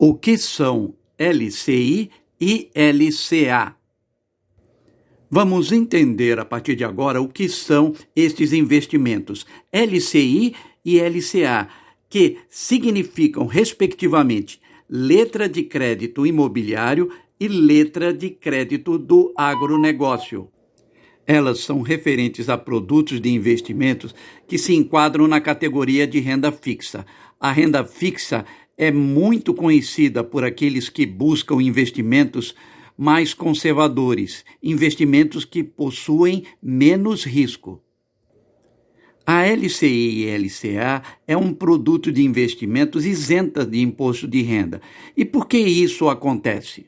O que são LCI e LCA? Vamos entender a partir de agora o que são estes investimentos LCI e LCA, que significam, respectivamente, letra de crédito imobiliário e letra de crédito do agronegócio. Elas são referentes a produtos de investimentos que se enquadram na categoria de renda fixa. A renda fixa é muito conhecida por aqueles que buscam investimentos mais conservadores, investimentos que possuem menos risco. A LCI e LCA é um produto de investimentos isenta de imposto de renda. E por que isso acontece?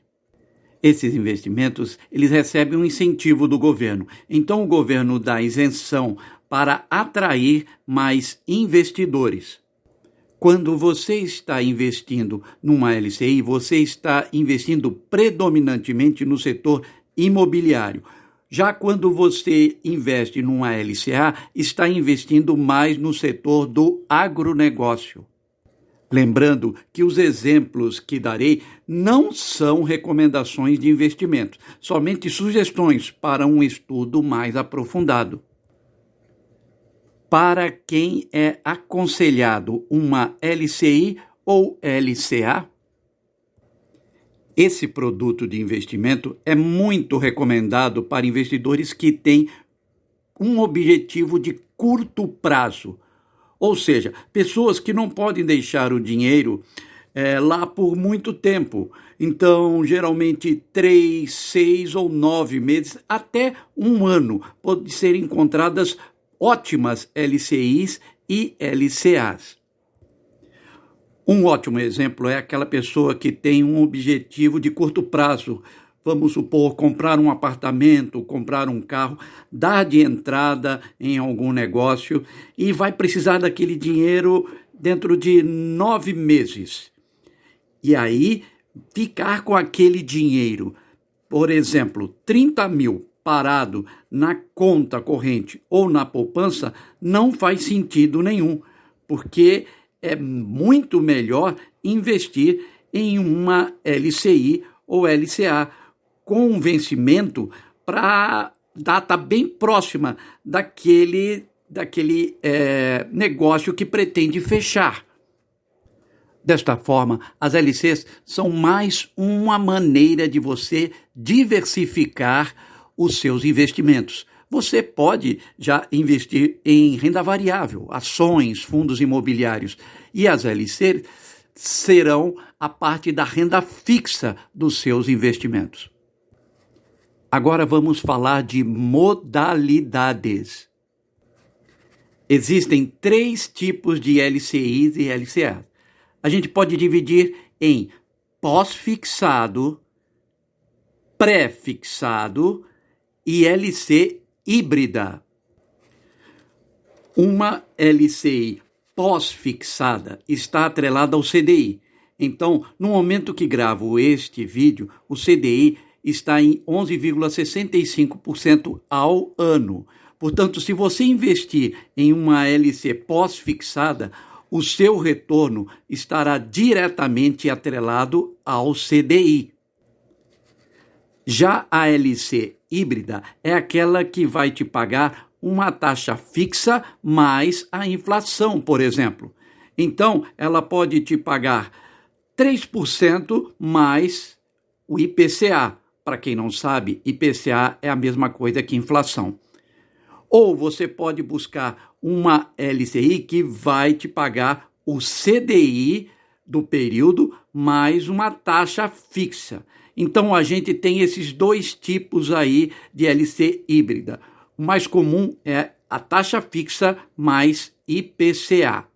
Esses investimentos, eles recebem um incentivo do governo. Então, o governo dá isenção para atrair mais investidores. Quando você está investindo numa LCI, você está investindo predominantemente no setor imobiliário. Já quando você investe numa LCA, está investindo mais no setor do agronegócio. Lembrando que os exemplos que darei não são recomendações de investimento, somente sugestões para um estudo mais aprofundado. Para quem é aconselhado uma LCI ou LCA, esse produto de investimento é muito recomendado para investidores que têm um objetivo de curto prazo. Ou seja, pessoas que não podem deixar o dinheiro lá por muito tempo. Então, geralmente 3, 6 ou 9 meses, até um ano, podem ser encontradas ótimas LCIs e LCAs. Um ótimo exemplo é aquela pessoa que tem um objetivo de curto prazo. Vamos supor, comprar um apartamento, comprar um carro, dar de entrada em algum negócio e vai precisar daquele dinheiro dentro de 9 meses. E aí, ficar com aquele dinheiro, por exemplo, 30 mil parado na conta corrente ou na poupança, não faz sentido nenhum, porque é muito melhor investir em uma LCI ou LCA, com um vencimento para data bem próxima daquele negócio que pretende fechar. Desta forma, as LCs são mais uma maneira de você diversificar os seus investimentos. Você pode já investir em renda variável, ações, fundos imobiliários, e as LCs serão a parte da renda fixa dos seus investimentos. Agora vamos falar de modalidades. Existem 3 tipos de LCIs e LCAs. A gente pode dividir em pós-fixado, pré-fixado e LC híbrida. Uma LCI pós-fixada está atrelada ao CDI. Então, no momento que gravo este vídeo, o CDI está em 11,65% ao ano. Portanto, se você investir em uma LC pós-fixada, o seu retorno estará diretamente atrelado ao CDI. Já a LC híbrida é aquela que vai te pagar uma taxa fixa mais a inflação, por exemplo. Então, ela pode te pagar 3% mais o IPCA. Para quem não sabe, IPCA é a mesma coisa que inflação. Ou você pode buscar uma LCI que vai te pagar o CDI do período mais uma taxa fixa. Então, a gente tem esses 2 tipos aí de LC híbrida. O mais comum é a taxa fixa mais IPCA.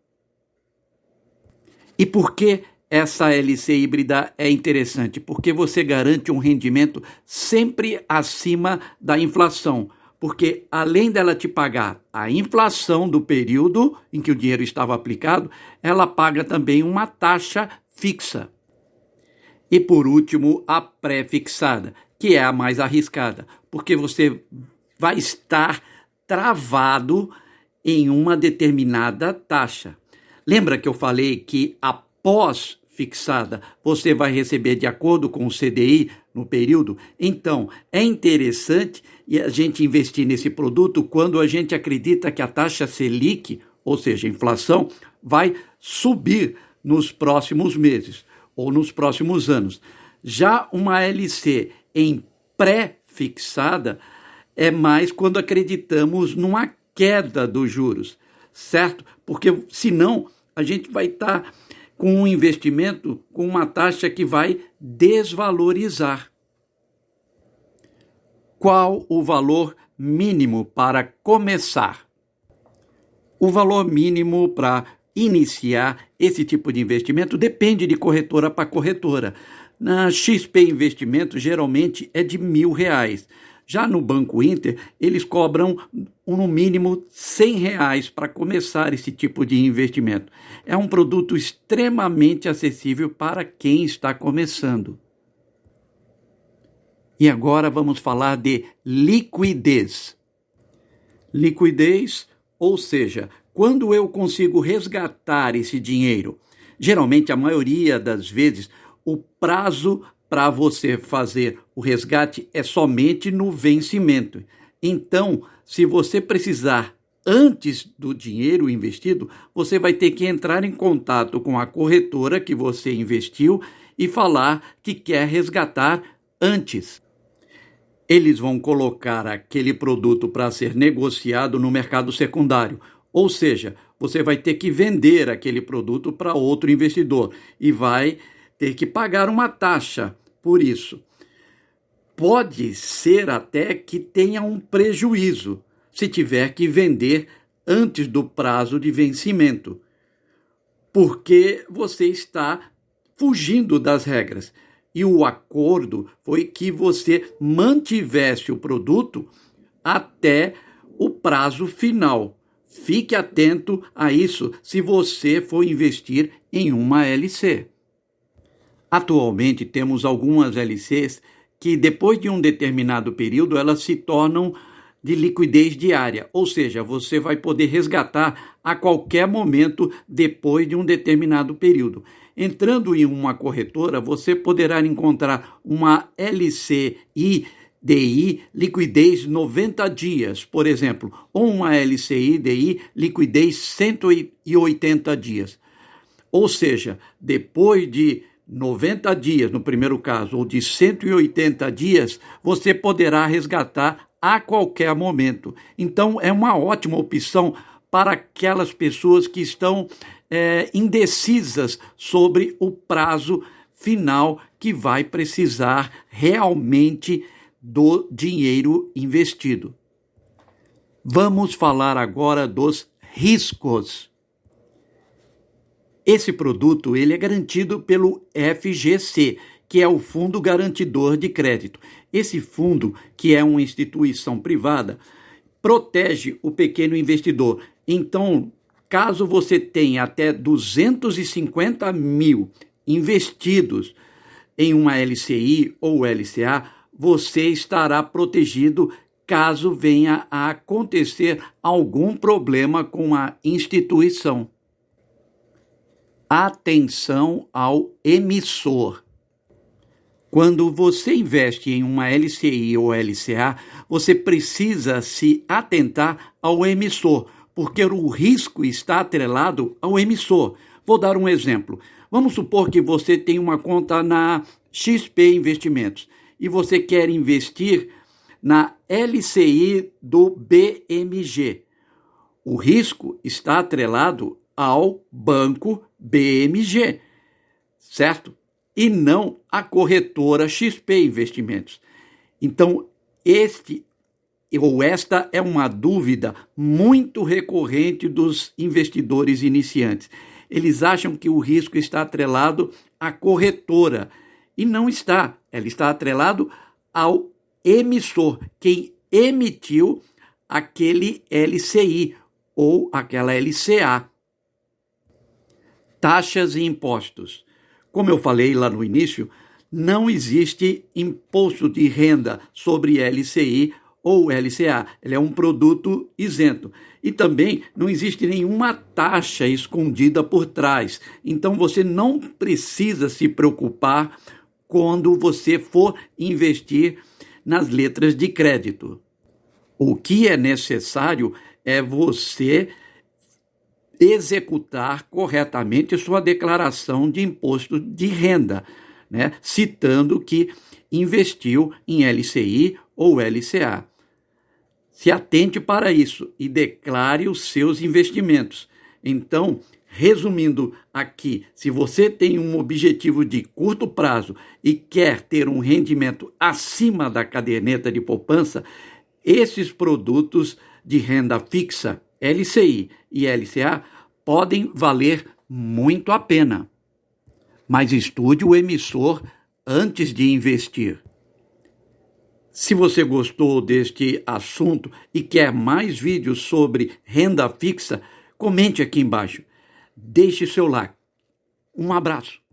E por que essa LC híbrida é interessante? Porque você garante um rendimento sempre acima da inflação. Porque além dela te pagar a inflação do período em que o dinheiro estava aplicado, ela paga também uma taxa fixa. E por último, a pré-fixada, que é a mais arriscada, porque você vai estar travado em uma determinada taxa. Lembra que eu falei que a pós fixada, você vai receber de acordo com o CDI no período. Então, é interessante a gente investir nesse produto quando a gente acredita que a taxa Selic, ou seja, a inflação, vai subir nos próximos meses ou nos próximos anos. Já uma LC em pré-fixada é mais quando acreditamos numa queda dos juros, certo? Porque senão a gente vai estar com um investimento com uma taxa que vai desvalorizar. Qual o valor mínimo para começar? O valor mínimo para iniciar esse tipo de investimento depende de corretora para corretora. Na XP Investimentos, geralmente é de R$1.000. Já no Banco Inter, eles cobram no mínimo R$100 para começar esse tipo de investimento. É um produto extremamente acessível para quem está começando. E agora vamos falar de liquidez. Liquidez, ou seja, quando eu consigo resgatar esse dinheiro. Geralmente, a maioria das vezes, o prazo para você fazer o resgate é somente no vencimento. Então, se você precisar antes do dinheiro investido, você vai ter que entrar em contato com a corretora que você investiu e falar que quer resgatar antes. Eles vão colocar aquele produto para ser negociado no mercado secundário, ou seja, você vai ter que vender aquele produto para outro investidor e vai ter que pagar uma taxa por isso. Pode ser até que tenha um prejuízo se tiver que vender antes do prazo de vencimento, porque você está fugindo das regras. E o acordo foi que você mantivesse o produto até o prazo final. Fique atento a isso se você for investir em uma LC. Atualmente temos algumas LCs que depois de um determinado período elas se tornam de liquidez diária, ou seja, você vai poder resgatar a qualquer momento depois de um determinado período. Entrando em uma corretora, você poderá encontrar uma LCI DI liquidez 90 dias, por exemplo, ou uma LCI DI liquidez 180 dias. Ou seja, depois de 90 dias, no primeiro caso, ou de 180 dias, você poderá resgatar a qualquer momento. Então, é uma ótima opção para aquelas pessoas que estão indecisas sobre o prazo final que vai precisar realmente do dinheiro investido. Vamos falar agora dos riscos. Esse produto ele é garantido pelo FGC, que é o Fundo Garantidor de Crédito. Esse fundo, que é uma instituição privada, protege o pequeno investidor. Então, caso você tenha até 250 mil investidos em uma LCI ou LCA, você estará protegido caso venha a acontecer algum problema com a instituição. Atenção ao emissor. Quando você investe em uma LCI ou LCA, você precisa se atentar ao emissor, porque o risco está atrelado ao emissor. Vou dar um exemplo. Vamos supor que você tem uma conta na XP Investimentos e você quer investir na LCI do BMG. O risco está atrelado ao banco BMG, certo? E não à corretora XP Investimentos. Então, esta é uma dúvida muito recorrente dos investidores iniciantes. Eles acham que o risco está atrelado à corretora, e não está. Ela está atrelado ao emissor, quem emitiu aquele LCI ou aquela LCA. Taxas e impostos. Como eu falei lá no início, não existe imposto de renda sobre LCI ou LCA. Ele é um produto isento. E também não existe nenhuma taxa escondida por trás. Então você não precisa se preocupar quando você for investir nas letras de crédito. O que é necessário é você executar corretamente sua declaração de imposto de renda, né? Citando que investiu em LCI ou LCA. Se atente para isso e declare os seus investimentos. Então, resumindo aqui, se você tem um objetivo de curto prazo e quer ter um rendimento acima da caderneta de poupança, esses produtos de renda fixa, LCI e LCA, podem valer muito a pena. Mas estude o emissor antes de investir. Se você gostou deste assunto e quer mais vídeos sobre renda fixa, comente aqui embaixo. Deixe seu like. Um abraço.